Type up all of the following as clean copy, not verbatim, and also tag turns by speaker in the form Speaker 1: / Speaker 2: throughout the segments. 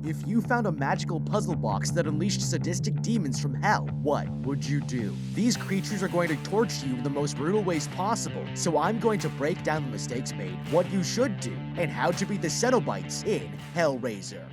Speaker 1: If you found a magical puzzle box that unleashed sadistic demons from hell, what would you do? These creatures are going to torture you in the most brutal ways possible, so I'm going to break down the mistakes made, what you should do, and how to beat the CENOBITEs in Hellraiser.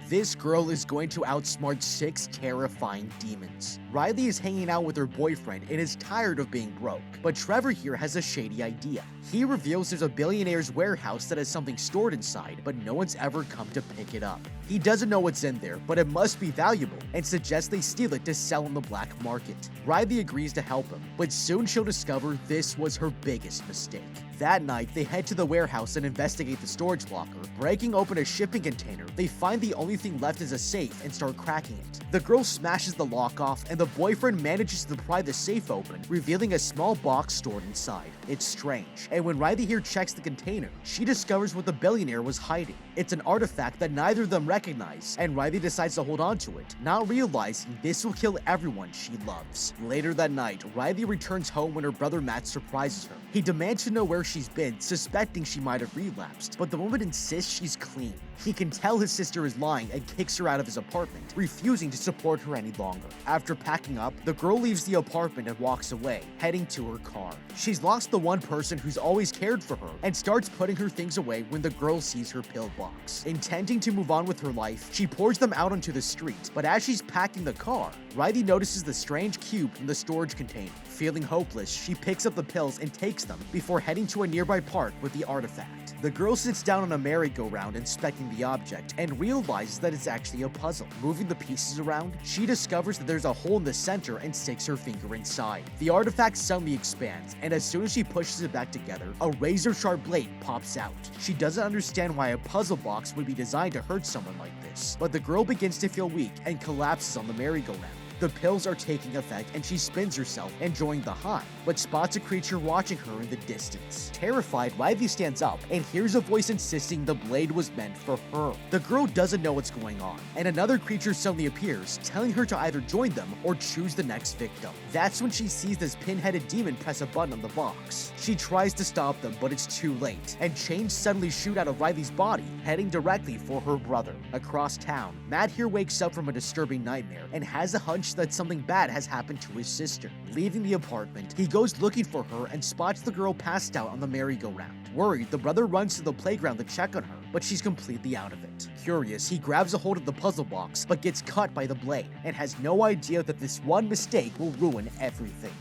Speaker 1: This girl is going to outsmart 6 terrifying demons. Riley is hanging out with her boyfriend and is tired of being broke, but Trevor here has a shady idea. He reveals there's a billionaire's warehouse that has something stored inside, but no one's ever come to pick it up. He doesn't know what's in there, but it must be valuable, and suggests they steal it to sell on the black market. Riley agrees to help him, but soon she'll discover this was her biggest mistake. That night, they head to the warehouse and investigate the storage locker. Breaking open a shipping container, they find the only thing left is a safe and start cracking it. The girl smashes the lock off, and the boyfriend manages to pry the safe open, revealing a small box stored inside. It's strange, and when Riley here checks the container, she discovers what the billionaire was hiding. It's an artifact that neither of them recognize, and Riley decides to hold on to it, not realizing this will kill everyone she loves. Later that night, Riley returns home when her brother Matt surprises her. He demands to know where she's been, suspecting she might have relapsed, but the woman insists she's clean. He can tell his sister is lying and kicks her out of his apartment, refusing to support her any longer. After packing up, the girl leaves the apartment and walks away, heading to her car. She's lost the one person who's always cared for her and starts putting her things away when the girl sees her pill box. Intending to move on with her life, she pours them out onto the street, but as she's packing the car, Riley notices the strange cube in the storage container. Feeling hopeless, she picks up the pills and takes them before heading to a nearby park with the artifact. The girl sits down on a merry-go-round inspecting the object and realizes that it's actually a puzzle. Moving the pieces around, she discovers that there's a hole in the center and sticks her finger inside. The artifact suddenly expands, and as soon as she pushes it back together, a razor-sharp blade pops out. She doesn't understand why a puzzle box would be designed to hurt someone like this, but the girl begins to feel weak and collapses on the merry-go-round. The pills are taking effect and she spins herself, enjoying the high, but spots a creature watching her in the distance. Terrified, Riley stands up and hears a voice insisting the blade was meant for her. The girl doesn't know what's going on, and another creature suddenly appears, telling her to either join them or choose the next victim. That's when she sees this pin-headed demon press a button on the box. She tries to stop them, but it's too late, and chains suddenly shoot out of Riley's body, heading directly for her brother. Across town, Matt here wakes up from a disturbing nightmare and has a hunch that something bad has happened to his sister. Leaving the apartment, he goes looking for her and spots the girl passed out on the merry-go-round. Worried, the brother runs to the playground to check on her, but she's completely out of it. Curious, he grabs a hold of the puzzle box, but gets cut by the blade, and has no idea that this one mistake will ruin everything.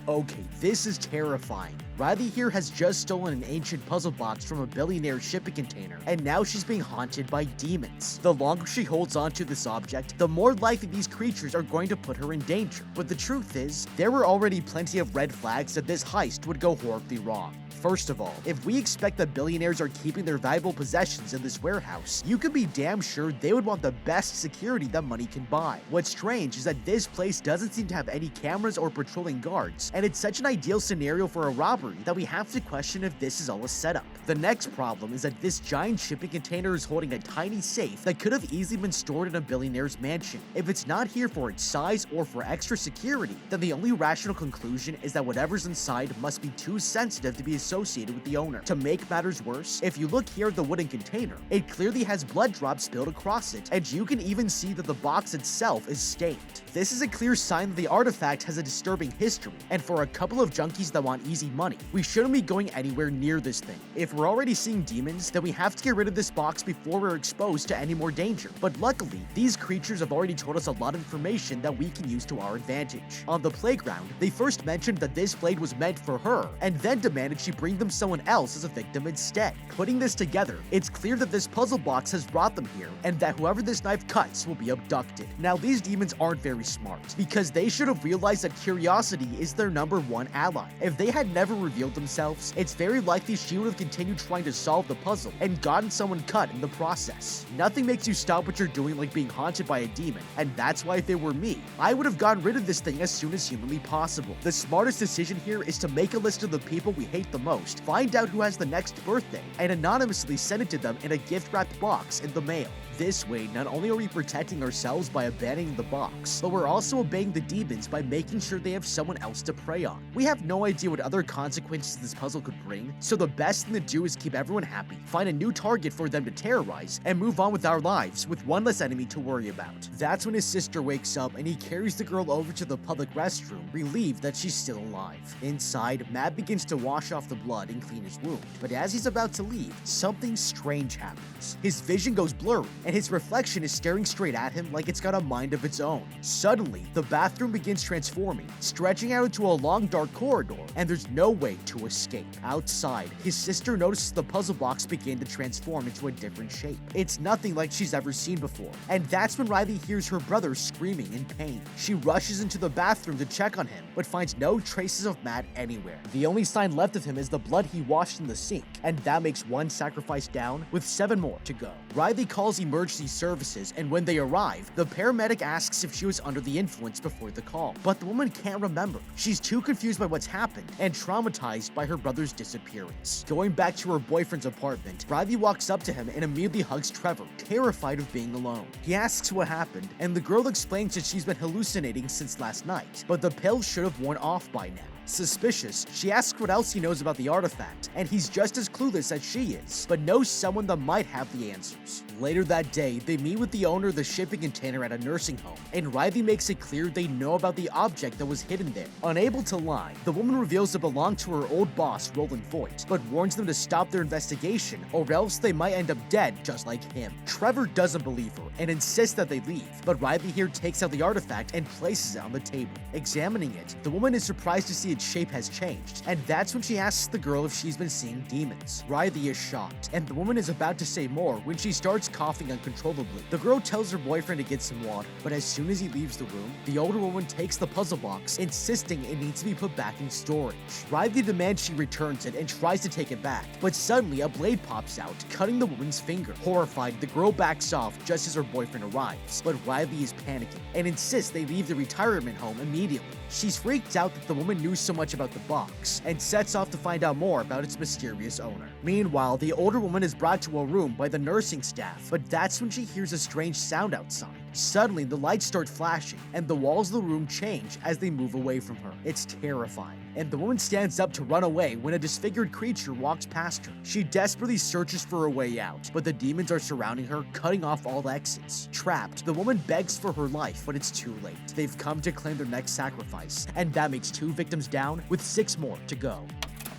Speaker 1: Okay, this is terrifying. Riley here has just stolen an ancient puzzle box from a billionaire's shipping container, and now she's being haunted by demons. The longer she holds on to this object, the more likely these creatures are going to put her in danger. But the truth is, there were already plenty of red flags that this heist would go horribly wrong. First of all, if we expect that billionaires are keeping their valuable possessions in this warehouse, you can be damn sure they would want the best security that money can buy. What's strange is that this place doesn't seem to have any cameras or patrolling guards, and it's such an ideal scenario for a robbery that we have to question if this is all a setup. The next problem is that this giant shipping container is holding a tiny safe that could have easily been stored in a billionaire's mansion. If it's not here for its size or for extra security, then the only rational conclusion is that whatever's inside must be too sensitive to be associated with the owner. To make matters worse, if you look here at the wooden container, it clearly has blood drops spilled across it, and you can even see that the box itself is stained. This is a clear sign that the artifact has a disturbing history, and for a couple of junkies that want easy money, we shouldn't be going anywhere near this thing. If we're already seeing demons, then we have to get rid of this box before we're exposed to any more danger. But luckily, these creatures have already told us a lot of information that we can use to our advantage. On the playground, they first mentioned that this blade was meant for her, and then demanded she bring them someone else as a victim instead. Putting this together, it's clear that this puzzle box has brought them here, and that whoever this knife cuts will be abducted. Now, these demons aren't very smart, because they should have realized that curiosity is their #1 ally. If they had never revealed themselves, it's very likely she would have continued trying to solve the puzzle and gotten someone cut in the process. Nothing makes you stop what you're doing like being haunted by a demon, and that's why if it were me, I would have gotten rid of this thing as soon as humanly possible. The smartest decision here is to make a list of the people we hate the most, find out who has the next birthday, and anonymously send it to them in a gift-wrapped box in the mail. This way, not only are we protecting ourselves by abandoning the box, but we're also obeying the demons by making sure they have someone else to prey on. We have no idea what other consequences consequences this puzzle could bring, so the best thing to do is keep everyone happy, find a new target for them to terrorize, and move on with our lives with one less enemy to worry about. That's when his sister wakes up and he carries the girl over to the public restroom, relieved that she's still alive. Inside, Matt begins to wash off the blood and clean his wound, but as he's about to leave, something strange happens. His vision goes blurry, and his reflection is staring straight at him like it's got a mind of its own. Suddenly, the bathroom begins transforming, stretching out into a long dark corridor, and there's no way to escape. Outside, his sister notices the puzzle box begin to transform into a different shape. It's nothing like she's ever seen before, and that's when Riley hears her brother screaming in pain. She rushes into the bathroom to check on him, but finds no traces of Matt anywhere. The only sign left of him is the blood he washed in the sink, and that makes one sacrifice down, with 7 more to go. Riley calls emergency services, and when they arrive, the paramedic asks if she was under the influence before the call, but the woman can't remember. She's too confused by what's happened and traumatized by her brother's disappearance. Going back to her boyfriend's apartment, Riley walks up to him and immediately hugs Trevor, terrified of being alone. He asks what happened, and the girl explains that she's been hallucinating since last night, but the pill should have worn off by now. Suspicious, she asks what else he knows about the artifact, and he's just as clueless as she is, but knows someone that might have the answers. Later that day, they meet with the owner of the shipping container at a nursing home, and Riley makes it clear they know about the object that was hidden there. Unable to lie, the woman reveals it belonged to her old boss, Roland Voigt, but warns them to stop their investigation, or else they might end up dead just like him. Trevor doesn't believe her, and insists that they leave, but Riley here takes out the artifact and places it on the table. Examining it, the woman is surprised to see its shape has changed, and that's when she asks the girl if she's been seeing demons. Riley is shocked, and the woman is about to say more when she starts coughing uncontrollably. The girl tells her boyfriend to get some water, but as soon as he leaves the room, the older woman takes the puzzle box, insisting it needs to be put back in storage. Riley demands she returns it and tries to take it back, but suddenly a blade pops out, cutting the woman's finger. Horrified, the girl backs off just as her boyfriend arrives, but Riley is panicking and insists they leave the retirement home immediately. She's freaked out that the woman knew so much about the box, and sets off to find out more about its mysterious owner. Meanwhile, the older woman is brought to a room by the nursing staff, but that's when she hears a strange sound outside. Suddenly, the lights start flashing, and the walls of the room change as they move away from her. It's terrifying, and the woman stands up to run away when a disfigured creature walks past her. She desperately searches for a way out, but the demons are surrounding her, cutting off all exits. Trapped, the woman begs for her life, but it's too late. They've come to claim their next sacrifice, and that makes 2 victims down, with 6 more to go.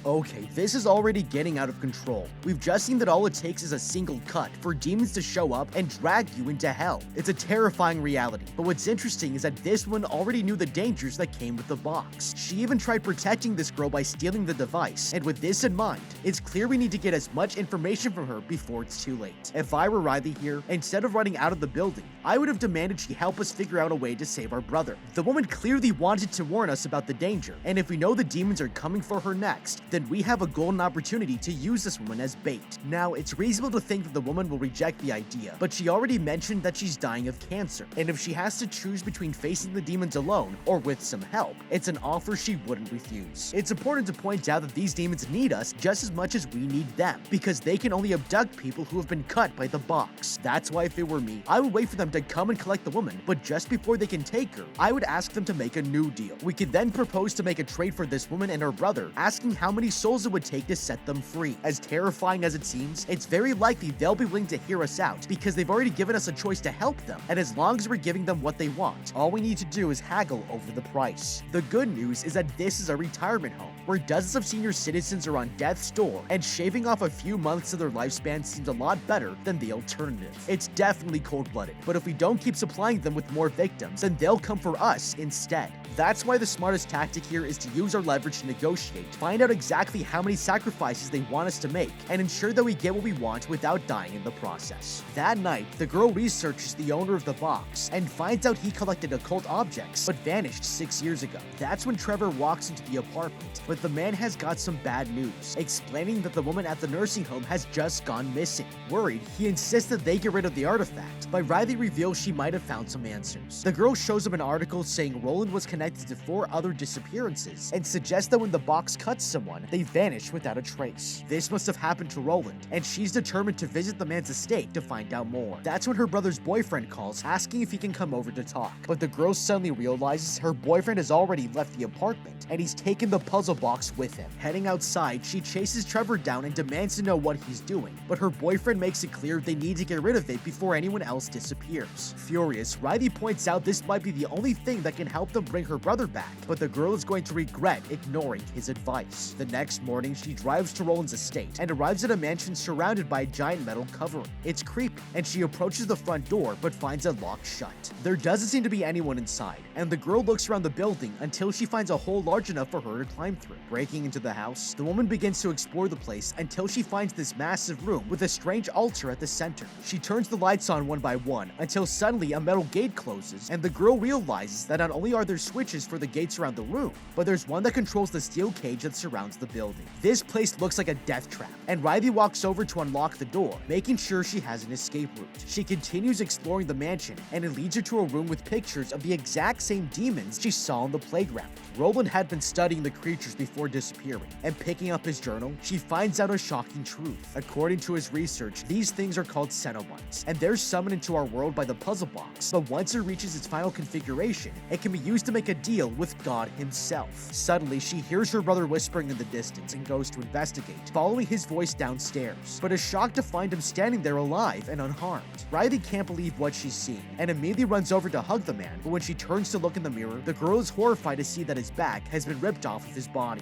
Speaker 1: Okay, this is already getting out of control. We've just seen that all it takes is a single cut for demons to show up and drag you into hell. It's a terrifying reality, but what's interesting is that this one already knew the dangers that came with the box. She even tried protecting this girl by stealing the device, and with this in mind, it's clear we need to get as much information from her before it's too late. If I were Riley here, instead of running out of the building, I would have demanded she help us figure out a way to save our brother. The woman clearly wanted to warn us about the danger, and if we know the demons are coming for her next, then we have a golden opportunity to use this woman as bait. Now, it's reasonable to think that the woman will reject the idea, but she already mentioned that she's dying of cancer, and if she has to choose between facing the demons alone or with some help, it's an offer she wouldn't refuse. It's important to point out that these demons need us just as much as we need them, because they can only abduct people who have been cut by the box. That's why if it were me, I would wait for them to come and collect the woman, but just before they can take her, I would ask them to make a new deal. We could then propose to make a trade for this woman and her brother, asking how many souls it would take to set them free. As terrifying as it seems, it's very likely they'll be willing to hear us out because they've already given us a choice to help them, and as long as we're giving them what they want, all we need to do is haggle over the price. The good news is that this is a retirement home where dozens of senior citizens are on death's door, and shaving off a few months of their lifespan seems a lot better than the alternative. It's definitely cold-blooded, but if we don't keep supplying them with more victims, then they'll come for us instead. That's why the smartest tactic here is to use our leverage to negotiate, find out exactly how many sacrifices they want us to make, and ensure that we get what we want without dying in the process. That night, the girl researches the owner of the box and finds out he collected occult objects but vanished 6 years ago. That's when Trevor walks into the apartment, but the man has got some bad news, explaining that the woman at the nursing home has just gone missing. Worried, he insists that they get rid of the artifact, but Riley reveals she might have found some answers. The girl shows him an article saying Roland was connected connected to 4 other disappearances and suggests that when the box cuts someone, they vanish without a trace. This must have happened to Roland, and she's determined to visit the man's estate to find out more. That's when her brother's boyfriend calls, asking if he can come over to talk. But the girl suddenly realizes her boyfriend has already left the apartment, and he's taken the puzzle box with him. Heading outside, she chases Trevor down and demands to know what he's doing, but her boyfriend makes it clear they need to get rid of it before anyone else disappears. Furious, Riley points out this might be the only thing that can help them bring her brother back, but the girl is going to regret ignoring his advice. The next morning, she drives to Roland's estate and arrives at a mansion surrounded by a giant metal covering. It's creepy, and she approaches the front door but finds it locked shut. There doesn't seem to be anyone inside, and the girl looks around the building until she finds a hole large enough for her to climb through. Breaking into the house, the woman begins to explore the place until she finds this massive room with a strange altar at the center. She turns the lights on one by one until suddenly a metal gate closes, and the girl realizes that not only are there switches for the gates around the room, but there's one that controls the steel cage that surrounds the building. This place looks like a death trap, and Riley walks over to unlock the door, making sure she has an escape route. She continues exploring the mansion, and it leads her to a room with pictures of the exact same demons she saw on the playground. Roland had been studying the creatures before disappearing, and picking up his journal, she finds out a shocking truth. According to his research, these things are called CENOBITEs, and they're summoned into our world by the puzzle box, but once it reaches its final configuration, it can be used to make a deal with God himself. Suddenly, she hears her brother whispering in the distance and goes to investigate, following his voice downstairs, but is shocked to find him standing there alive and unharmed. Riley can't believe what she's seeing, and immediately runs over to hug the man, but when she turns to look in the mirror, the girl is horrified to see that his back has been ripped off of his body.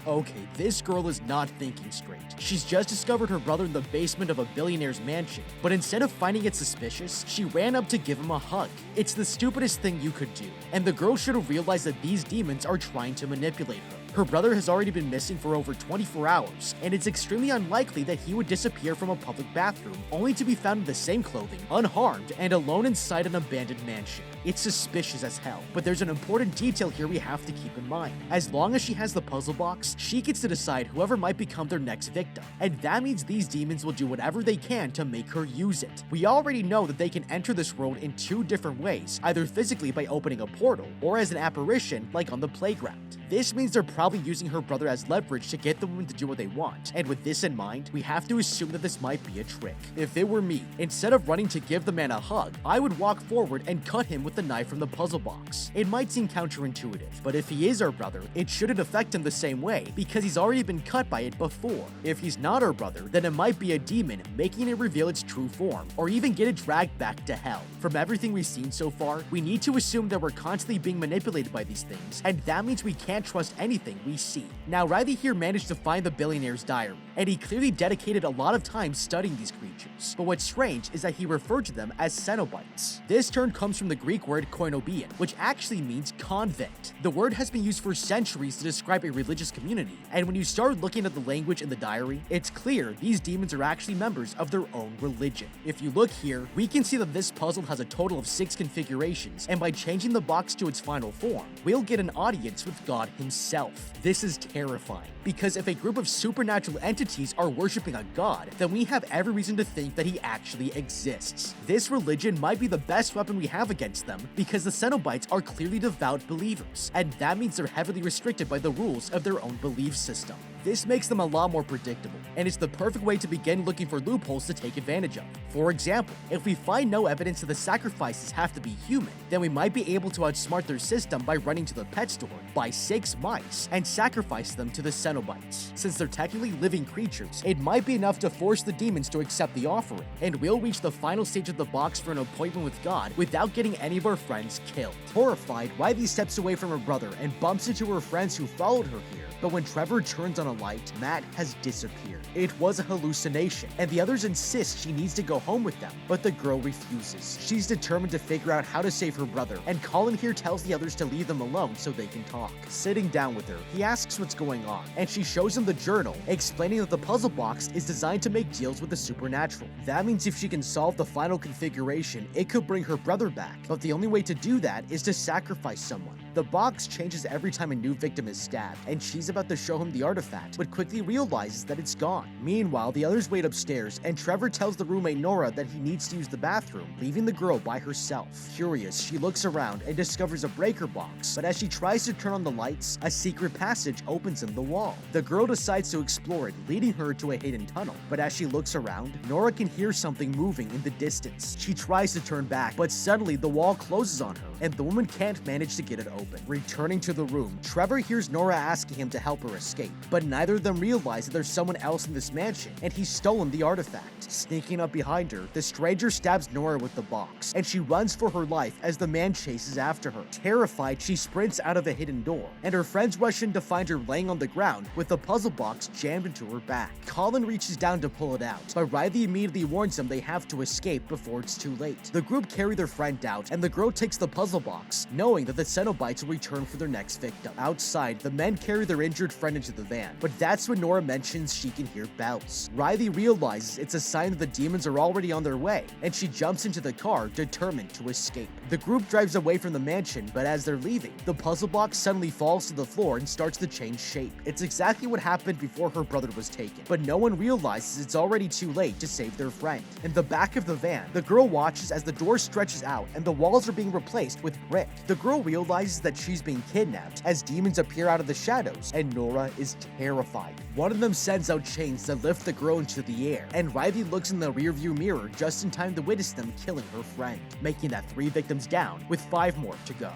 Speaker 1: Okay, this girl is not thinking straight. She's just discovered her brother in the basement of a billionaire's mansion, but instead of finding it suspicious, she ran up to give him a hug. It's the stupidest thing you could do, and the girl should have realized that these demons are trying to manipulate her. Her brother has already been missing for over 24 hours, and it's extremely unlikely that he would disappear from a public bathroom, only to be found in the same clothing, unharmed, and alone inside an abandoned mansion. It's suspicious as hell, but there's an important detail here we have to keep in mind. As long as she has the puzzle box, she gets to decide whoever might become their next victim, and that means these demons will do whatever they can to make her use it. We already know that they can enter this world in 2 different ways, either physically by opening a portal, or as an apparition like on the playground. This means they're probably using her brother as leverage to get the woman to do what they want, and with this in mind, we have to assume that this might be a trick. If it were me, instead of running to give the man a hug, I would walk forward and cut him with the knife from the puzzle box. It might seem counterintuitive, but if he is our brother, it shouldn't affect him the same way, because he's already been cut by it before. If he's not our brother, then it might be a demon, making it reveal its true form, or even get it dragged back to hell. From everything we've seen so far, we need to assume that we're constantly being manipulated by these things, and that means we can't trust anything we see. Now, Riley here managed to find the billionaire's diary, and he clearly dedicated a lot of time studying these creatures. But what's strange is that he referred to them as CENOBITEs. This term comes from the Greek word koinobion, which actually means convent. The word has been used for centuries to describe a religious community, and when you start looking at the language in the diary, it's clear these demons are actually members of their own religion. If you look here, we can see that this puzzle has a total of 6 configurations, and by changing the box to its final form, we'll get an audience with God himself. This is terrifying, because if a group of supernatural entities are worshipping a god, then we have every reason to think that he actually exists. This religion might be the best weapon we have against them, because the CENOBITEs are clearly devout believers, and that means they're heavily restricted by the rules of their own belief system. This makes them a lot more predictable, and it's the perfect way to begin looking for loopholes to take advantage of. For example, if we find no evidence that the sacrifices have to be human, then we might be able to outsmart their system by running to the pet store, buy 6 mice, and sacrifice them to the CENOBITEs. Since they're technically living creatures, it might be enough to force the demons to accept the offering, and we'll reach the final stage of the box for an appointment with God without getting any of our friends killed. Horrified, Riley steps away from her brother and bumps into her friends who followed her here. But when Trevor turns on a light, Matt has disappeared. It was a hallucination, and the others insist she needs to go home with them, but the girl refuses. She's determined to figure out how to save her brother, and Colin here tells the others to leave them alone so they can talk. Sitting down with her, he asks what's going on, and she shows him the journal, explaining that the puzzle box is designed to make deals with the supernatural. That means if she can solve the final configuration, it could bring her brother back, but the only way to do that is to sacrifice someone. The box changes every time a new victim is stabbed, and she's about to show him the artifact, but quickly realizes that it's gone. Meanwhile, the others wait upstairs, and Trevor tells the roommate Nora that he needs to use the bathroom, leaving the girl by herself. Curious, she looks around and discovers a breaker box, but as she tries to turn on the lights, a secret passage opens in the wall. The girl decides to explore it, leading her to a hidden tunnel, but as she looks around, Nora can hear something moving in the distance. She tries to turn back, but suddenly the wall closes on her, and the woman can't manage to get it open. Returning to the room, Trevor hears Nora asking him to help her escape, but neither of them realize that there's someone else in this mansion, and he's stolen the artifact. Sneaking up behind her, the stranger stabs Nora with the box, and she runs for her life as the man chases after her. Terrified, she sprints out of a hidden door, and her friends rush in to find her laying on the ground with the puzzle box jammed into her back. Colin reaches down to pull it out, but Riley immediately warns them they have to escape before it's too late. The group carry their friend out, and the girl takes the puzzle box, knowing that the CENOBITEs will return for their next victim. Outside, the men carry their injured friend into the van, but that's when Nora mentions she can hear bells. Riley realizes it's a sign that the demons are already on their way, and she jumps into the car, determined to escape. The group drives away from the mansion, but as they're leaving, the puzzle box suddenly falls to the floor and starts to change shape. It's exactly what happened before her brother was taken, but no one realizes it's already too late to save their friend. In the back of the van, the girl watches as the door stretches out and the walls are being replaced with brick. The girl realizes that she's being kidnapped as demons appear out of the shadows, and Nora is terrified. One of them sends out chains that lift the girl into the air, and Riley looks in the rearview mirror just in time to witness them killing her friend, making that 3 victims down with 5 more to go.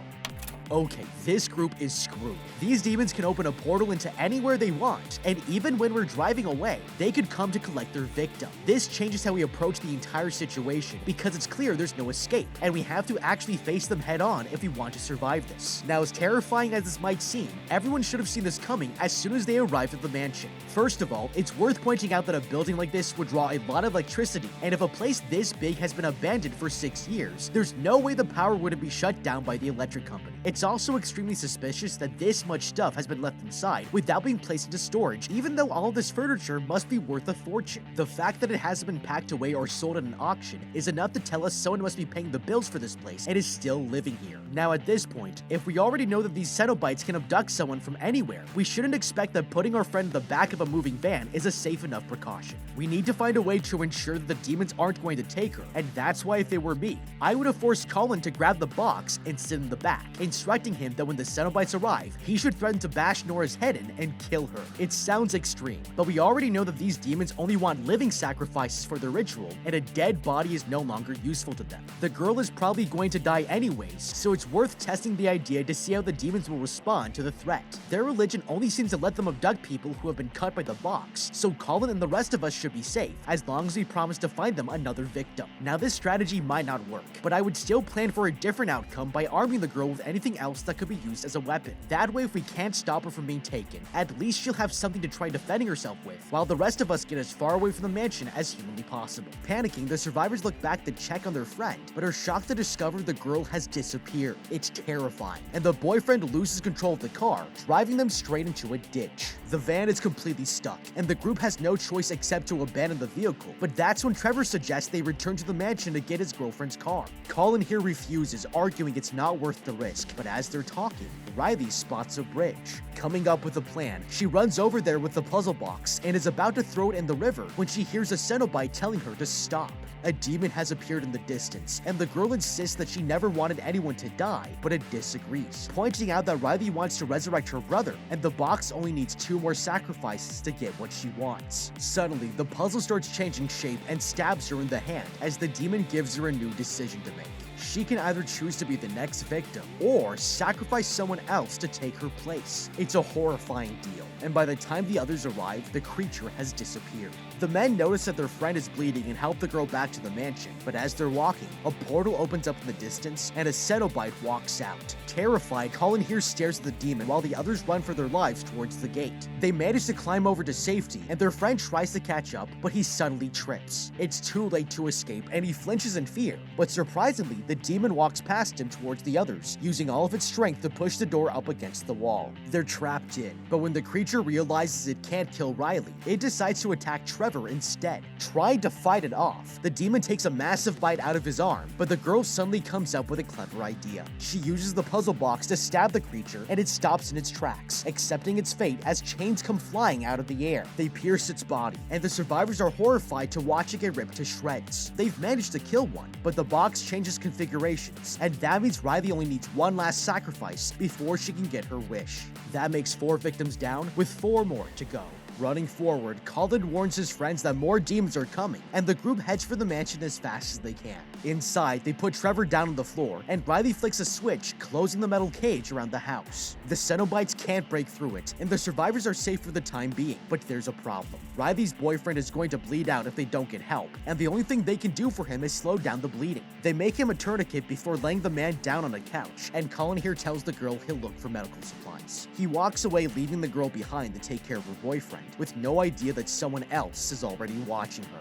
Speaker 1: Okay, this group is screwed. These demons can open a portal into anywhere they want, and even when we're driving away, they could come to collect their victim. This changes how we approach the entire situation, because it's clear there's no escape, and we have to actually face them head on if we want to survive this. Now, as terrifying as this might seem, everyone should have seen this coming as soon as they arrived at the mansion. First of all, it's worth pointing out that a building like this would draw a lot of electricity, and if a place this big has been abandoned for 6 years, there's no way the power wouldn't be shut down by the electric company. It's also extremely suspicious that this much stuff has been left inside without being placed into storage, even though all of this furniture must be worth a fortune. The fact that it hasn't been packed away or sold at an auction is enough to tell us someone must be paying the bills for this place and is still living here. Now at this point, if we already know that these CENOBITEs can abduct someone from anywhere, we shouldn't expect that putting our friend in the back of a moving van is a safe enough precaution. We need to find a way to ensure that the demons aren't going to take her, and that's why if it were me, I would have forced Colin to grab the box and sit in the back, instructing him that when the CENOBITEs arrive, he should threaten to bash Nora's head in and kill her. It sounds extreme, but we already know that these demons only want living sacrifices for their ritual, and a dead body is no longer useful to them. The girl is probably going to die anyways, so it's worth testing the idea to see how the demons will respond to the threat. Their religion only seems to let them abduct people who have been cut by the box, so Colin and the rest of us should be safe, as long as we promise to find them another victim. Now this strategy might not work, but I would still plan for a different outcome by arming the girl with anything else that could be used as a weapon. That way, if we can't stop her from being taken, at least she'll have something to try defending herself with, while the rest of us get as far away from the mansion as humanly possible. Panicking, the survivors look back to check on their friend, but are shocked to discover the girl has disappeared. It's terrifying, and the boyfriend loses control of the car, driving them straight into a ditch. The van is completely stuck, and the group has no choice except to abandon the vehicle, but that's when Trevor suggests they return to the mansion to get his girlfriend's car. Colin here refuses, arguing it's not worth the risk, but as they're talking, Riley spots a bridge. Coming up with a plan, she runs over there with the puzzle box and is about to throw it in the river when she hears a CENOBITE telling her to stop. A demon has appeared in the distance, and the girl insists that she never wanted anyone to die, but it disagrees, pointing out that Riley wants to resurrect her brother, and the box only needs 2 more sacrifices to get what she wants. Suddenly, the puzzle starts changing shape and stabs her in the hand as the demon gives her a new decision to make. She can either choose to be the next victim or sacrifice someone else to take her place. It's a horrifying deal, and by the time the others arrive, the creature has disappeared. The men notice that their friend is bleeding and help the girl back to the mansion, but as they're walking, a portal opens up in the distance and a CENOBITE walks out. Terrified, Colin here stares at the demon while the others run for their lives towards the gate. They manage to climb over to safety, and their friend tries to catch up, but he suddenly trips. It's too late to escape, and he flinches in fear, but surprisingly, the demon walks past him towards the others, using all of its strength to push the door up against the wall. They're trapped in, but when the creature realizes it can't kill Riley, it decides to attack Trevor Trevor instead. Trying to fight it off, the demon takes a massive bite out of his arm, but the girl suddenly comes up with a clever idea. She uses the puzzle box to stab the creature, and it stops in its tracks, accepting its fate as chains come flying out of the air. They pierce its body, and the survivors are horrified to watch it get ripped to shreds. They've managed to kill one, but the box changes configurations, and that means Riley only needs one last sacrifice before she can get her wish. That makes 4 victims down, with 4 more to go. Running forward, Colin warns his friends that more demons are coming, and the group heads for the mansion as fast as they can. Inside, they put Trevor down on the floor, and Riley flicks a switch, closing the metal cage around the house. The Cenobites can't break through it, and the survivors are safe for the time being, but there's a problem. Riley's boyfriend is going to bleed out if they don't get help, and the only thing they can do for him is slow down the bleeding. They make him a tourniquet before laying the man down on a couch, and Colin here tells the girl he'll look for medical supplies. He walks away, leaving the girl behind to take care of her boyfriend, with no idea that someone else is already watching her.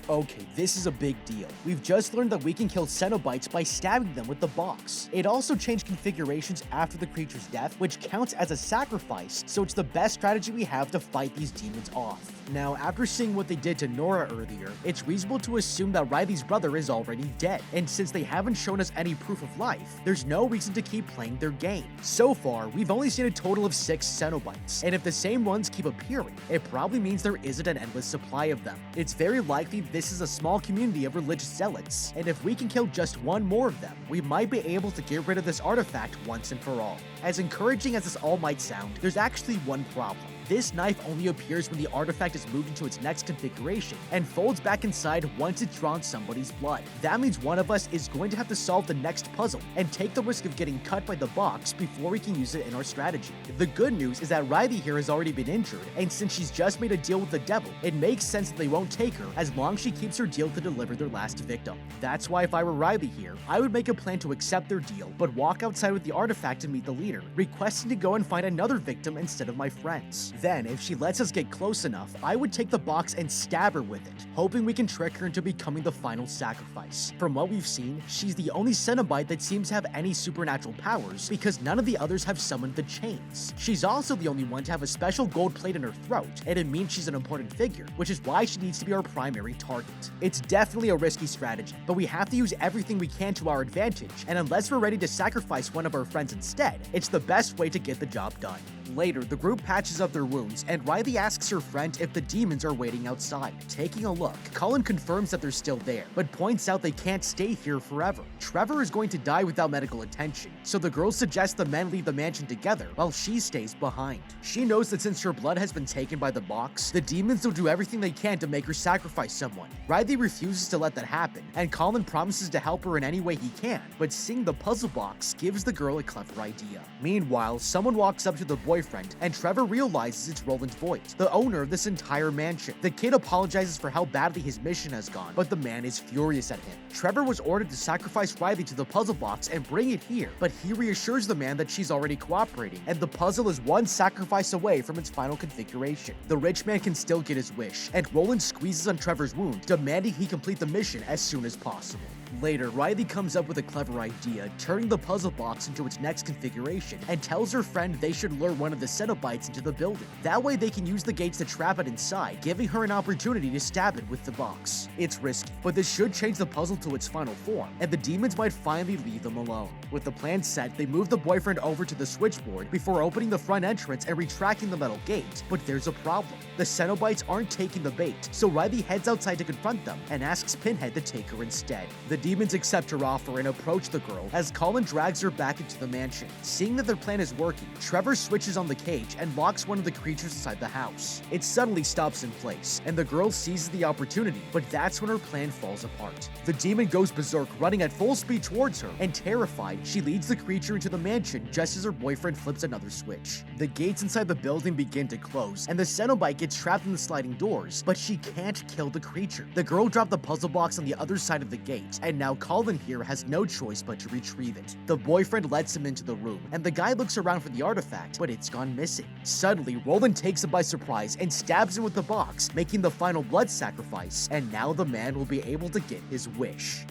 Speaker 1: Okay, this is a big deal. We've just learned that we can kill Cenobites by stabbing them with the box. It also changed configurations after the creature's death, which counts as a sacrifice, so it's the best strategy we have to fight these demons off. Now, after seeing what they did to Nora earlier, it's reasonable to assume that Riley's brother is already dead, and since they haven't shown us any proof of life, there's no reason to keep playing their game. So far, we've only seen a total of 6 Cenobites, and if the same ones keep appearing, it probably means there isn't an endless supply of them. It's very likely this is a small community of religious zealots, and if we can kill just one more of them, we might be able to get rid of this artifact once and for all. As encouraging as this all might sound, there's actually one problem. This knife only appears when the artifact is moved into its next configuration and folds back inside once it's drawn somebody's blood. That means one of us is going to have to solve the next puzzle and take the risk of getting cut by the box before we can use it in our strategy. The good news is that Riley here has already been injured, and since she's just made a deal with the devil, it makes sense that they won't take her as long as she keeps her deal to deliver their last victim. That's why if I were Riley here, I would make a plan to accept their deal, but walk outside with the artifact and meet the leader, requesting to go and find another victim instead of my friends. Then, if she lets us get close enough, I would take the box and stab her with it, hoping we can trick her into becoming the final sacrifice. From what we've seen, she's the only Cenobite that seems to have any supernatural powers because none of the others have summoned the chains. She's also the only one to have a special gold plate in her throat, and it means she's an important figure, which is why she needs to be our primary target. It's definitely a risky strategy, but we have to use everything we can to our advantage, and unless we're ready to sacrifice one of our friends instead, it's the best way to get the job done. Later, the group patches up their wounds, and Riley asks her friend if the demons are waiting outside. Taking a look, Colin confirms that they're still there, but points out they can't stay here forever. Trevor is going to die without medical attention, so the girl suggests the men leave the mansion together while she stays behind. She knows that since her blood has been taken by the box, the demons will do everything they can to make her sacrifice someone. Riley refuses to let that happen, and Colin promises to help her in any way he can, but seeing the puzzle box gives the girl a clever idea. Meanwhile, someone walks up to the boyfriend, and Trevor realizes it's Roland Voigt, the owner of this entire mansion. The kid apologizes for how badly his mission has gone, but the man is furious at him. Trevor was ordered to sacrifice Riley to the puzzle box and bring it here, but he reassures the man that she's already cooperating, and the puzzle is one sacrifice away from its final configuration. The rich man can still get his wish, and Roland squeezes on Trevor's wound, demanding he complete the mission as soon as possible. Later, Riley comes up with a clever idea, turning the puzzle box into its next configuration, and tells her friend they should lure one of the Cenobites into the building. That way they can use the gates to trap it inside, giving her an opportunity to stab it with the box. It's risky, but this should change the puzzle to its final form, and the demons might finally leave them alone. With the plan set, they move the boyfriend over to the switchboard before opening the front entrance and retracting the metal gate, but there's a problem. The Cenobites aren't taking the bait, so Riley heads outside to confront them and asks Pinhead to take her instead. The demons accept her offer and approach the girl as Colin drags her back into the mansion. Seeing that their plan is working, Trevor switches on the cage and locks one of the creatures inside the house. It suddenly stops in place, and the girl seizes the opportunity, but that's when her plan falls apart. The demon goes berserk, running at full speed towards her, and terrified, she leads the creature into the mansion just as her boyfriend flips another switch. The gates inside the building begin to close, and the Cenobite gets trapped in the sliding doors, but she can't kill the creature. The girl dropped the puzzle box on the other side of the gate, and now Colin here has no choice but to retrieve it. The boyfriend lets him into the room, and the guy looks around for the artifact, but it's gone missing. Suddenly, Roland takes him by surprise and stabs him with the box, making the final blood sacrifice, and now the man will be able to get his wish.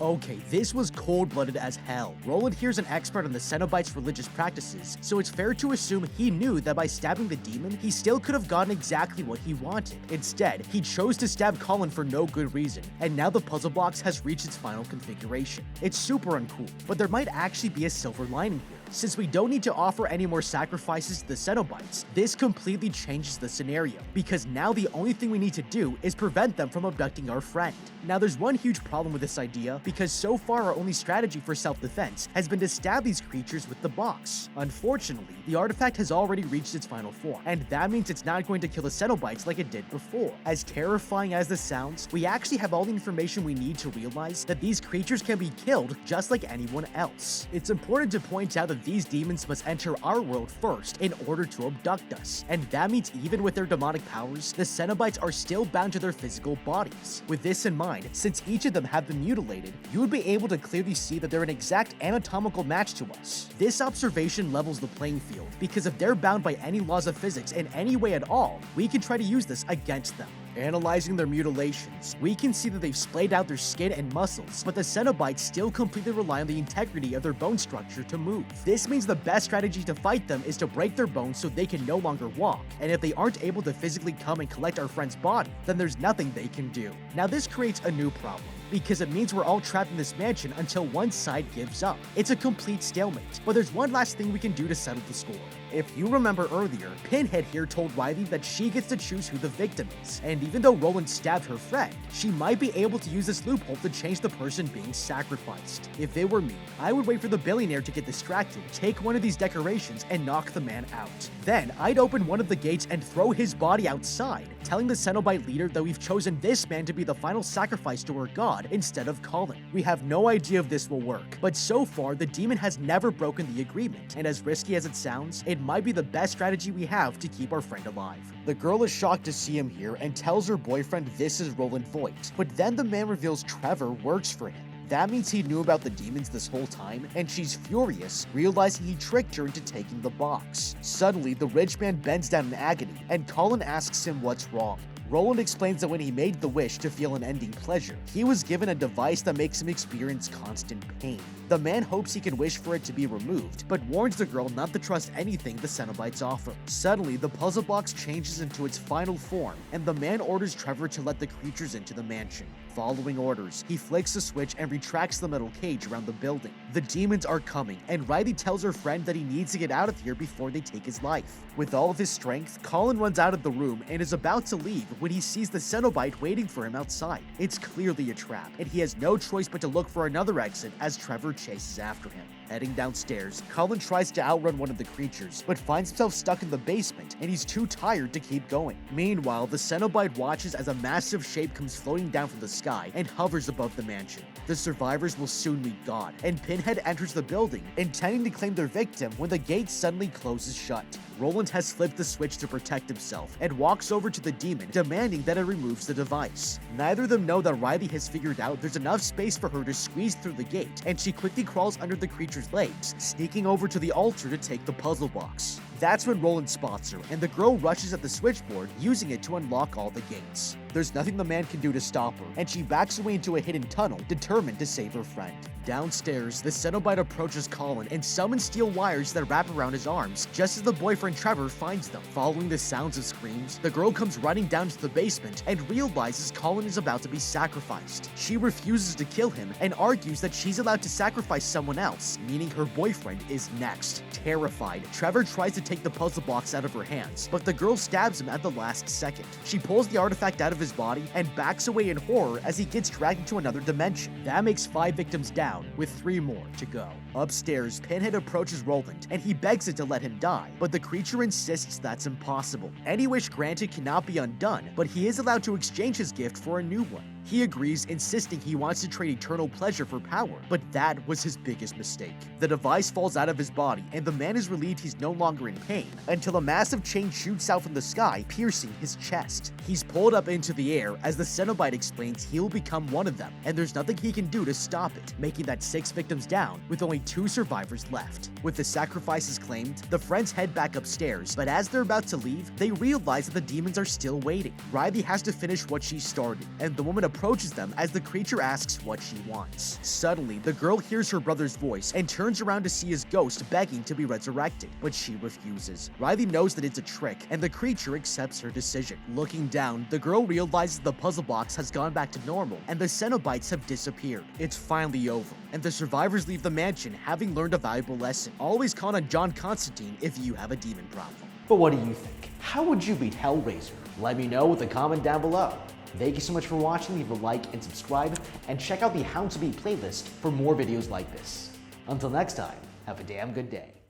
Speaker 1: Okay, this was cold-blooded as hell. Roland here's an expert on the Cenobite's religious practices, so it's fair to assume he knew that by stabbing the demon, he still could have gotten exactly what he wanted. Instead, he chose to stab Colin for no good reason, and now the puzzle box has reached its final configuration. It's super uncool, but there might actually be a silver lining here. Since we don't need to offer any more sacrifices to the Cenobites, this completely changes the scenario, because now the only thing we need to do is prevent them from abducting our friend. Now there's one huge problem with this idea, because so far our only strategy for self-defense has been to stab these creatures with the box. Unfortunately, the artifact has already reached its final form, and that means it's not going to kill the Cenobites like it did before. As terrifying as this sounds, we actually have all the information we need to realize that these creatures can be killed just like anyone else. It's important to point out that these demons must enter our world first in order to abduct us, and that means even with their demonic powers, the Cenobites are still bound to their physical bodies. With this in mind, since each of them have been mutilated, you would be able to clearly see that they're an exact anatomical match to us. This observation levels the playing field, because if they're bound by any laws of physics in any way at all, we can try to use this against them. Analyzing their mutilations, we can see that they've splayed out their skin and muscles, but the Cenobites still completely rely on the integrity of their bone structure to move. This means the best strategy to fight them is to break their bones so they can no longer walk, and if they aren't able to physically come and collect our friend's body, then there's nothing they can do. Now this creates a new problem, because it means we're all trapped in this mansion until one side gives up. It's a complete stalemate, but there's one last thing we can do to settle the score. If you remember earlier, Pinhead here told Riley that she gets to choose who the victim is, and even though Roland stabbed her friend, she might be able to use this loophole to change the person being sacrificed. If it were me, I would wait for the billionaire to get distracted, take one of these decorations, and knock the man out. Then, I'd open one of the gates and throw his body outside, telling the Cenobite leader that we've chosen this man to be the final sacrifice to her god instead of Colin. We have no idea if this will work, but so far, the demon has never broken the agreement, and as risky as it sounds, it might be the best strategy we have to keep our friend alive. The girl is shocked to see him here and tells her boyfriend this is Roland Voigt, but then the man reveals Trevor works for him. That means he knew about the demons this whole time, and she's furious, realizing he tricked her into taking the box. Suddenly, the rich man bends down in agony, and Colin asks him what's wrong. Roland explains that when he made the wish to feel an ending pleasure, he was given a device that makes him experience constant pain. The man hopes he can wish for it to be removed, but warns the girl not to trust anything the Cenobites offer. Suddenly, the puzzle box changes into its final form, and the man orders Trevor to let the creatures into the mansion. Following orders, he flicks the switch and retracts the metal cage around the building. The demons are coming, and Riley tells her friend that he needs to get out of here before they take his life. With all of his strength, Colin runs out of the room and is about to leave when he sees the Cenobite waiting for him outside. It's clearly a trap, and he has no choice but to look for another exit as Trevor chases after him. Heading downstairs, Colin tries to outrun one of the creatures, but finds himself stuck in the basement, and he's too tired to keep going. Meanwhile, the Cenobite watches as a massive shape comes floating down from the sky and hovers above the mansion. The survivors will soon meet God, and Pinhead enters the building, intending to claim their victim when the gate suddenly closes shut. Roland has flipped the switch to protect himself, and walks over to the demon, demanding that it removes the device. Neither of them know that Riley has figured out there's enough space for her to squeeze through the gate, and she quickly crawls under the creature's legs, sneaking over to the altar to take the puzzle box. That's when Roland spots her, and the girl rushes at the switchboard, using it to unlock all the gates. There's nothing the man can do to stop her, and she backs away into a hidden tunnel, determined to save her friend. Downstairs, the Cenobite approaches Colin and summons steel wires that wrap around his arms, just as the boyfriend Trevor finds them. Following the sounds of screams, the girl comes running down to the basement and realizes Colin is about to be sacrificed. She refuses to kill him and argues that she's allowed to sacrifice someone else, meaning her boyfriend is next. Terrified, Trevor tries to take the puzzle box out of her hands, but the girl stabs him at the last second. She pulls the artifact out of his body and backs away in horror as he gets dragged into another dimension. That makes 5 victims down, with 3 more to go. Upstairs, Pinhead approaches Roland, and he begs it to let him die, but the creature insists that's impossible. Any wish granted cannot be undone, but he is allowed to exchange his gift for a new one. He agrees, insisting he wants to trade eternal pleasure for power, but that was his biggest mistake. The device falls out of his body, and the man is relieved he's no longer in pain, until a massive chain shoots out from the sky, piercing his chest. He's pulled up into the air as the Cenobite explains he'll become one of them, and there's nothing he can do to stop it, making that 6 victims down, with only 2 survivors left. With the sacrifices claimed, the friends head back upstairs, but as they're about to leave, they realize that the demons are still waiting. Riley has to finish what she started, and the woman approaches them as the creature asks what she wants. Suddenly, the girl hears her brother's voice and turns around to see his ghost begging to be resurrected, but she refuses. Riley knows that it's a trick, and the creature accepts her decision. Looking down, the girl realizes the puzzle box has gone back to normal, and the Cenobites have disappeared. It's finally over, and the survivors leave the mansion having learned a valuable lesson. Always count on John Constantine if you have a demon problem.
Speaker 2: But what do you think? How would you beat Hellraiser? Let me know with a comment down below. Thank you so much for watching. Leave a like and subscribe, and check out the How to Beat playlist for more videos like this. Until next time, have a damn good day.